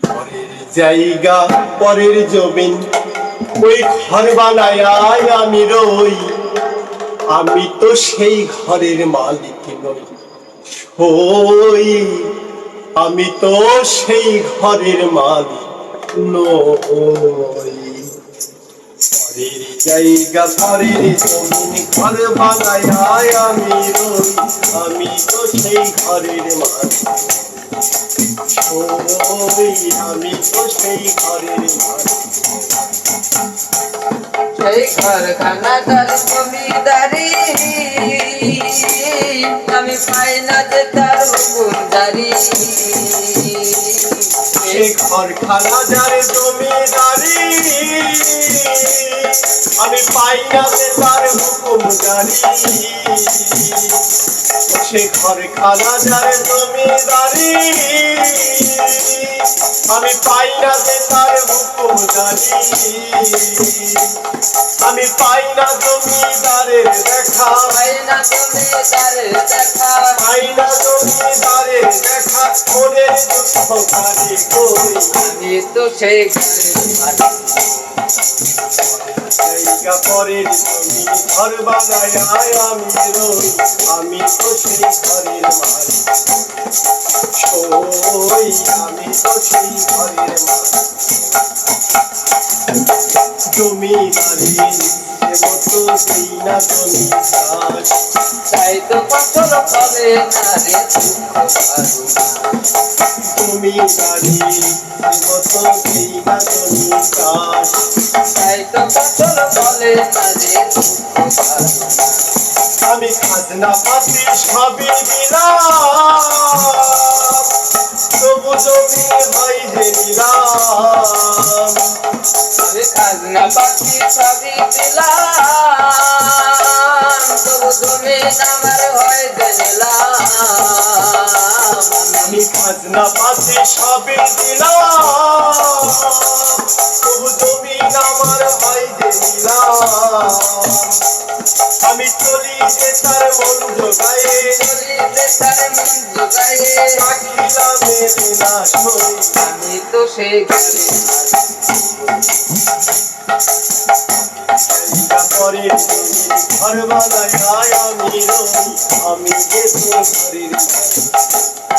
পরের জায়গা পরের জমিন ওই ঘর বানায় আমি রই, আমি তো সেই ঘরের মালিক নই। ওই আমি তো সেই ঘরের মালিক নই। পরের জায়গা পরের জমিন ঘর বানায় আমি রই, আমি তো সেই ঘরের মালিক। ওই আমি তো সেই ঘরের মালিক। সেই ঘরখানাটার জমিদারি আমি পাই না যে তার হুকুমদারি। সেই ঘরখানা যার জমিদারি আমি পাই না যে তার হুকুমদারি। সে ঘরখানা যার জমিদারি আমি পাই না যে তার হুকুমদারি। আমি পাই না জমিদারের দেখা, পাই না জমিদারের দেখা, পাই না জমিদারের দেখা। মনের দুঃখ কারে কই, আমি তো সেই ঘরের মালিক। জায়গা পরের জমিন ঘর বানায় আমি রই, আমি তো সেই ঘরের মালিক। ওই আমি তো সেই ঘরের মালিক। জমিদারি মতো দেই না তুমি কাজ, তাই তো ফসল ফলে না রে দুঃখ পারো না। জমিদারি মতো দেই না তুমি কাজ, তাই তো ফসল ফলে না রে দুঃখ পারো না। আমি খাজনা পাতি সবই দিলাম, তবু জমি হয় যে নিলাম। আমি খাজনা পাতি সবই দিলাম, তবু তুমি আমার হয় যে নিলাম। আমি খাজনা পাতি সবই দিলাম, তবু জমি আমার হয় যে নিলাম। আমি চলি যে তার মন জোগায়ে, চলিতে তার মন জোগায়ে, থাকিলাম না সই। আমি তো সেই ঘরের মালিক। জায়গা পরের জমিন ঘর বানায় আমি রই, আমি যে তোর ঘরের মালিক।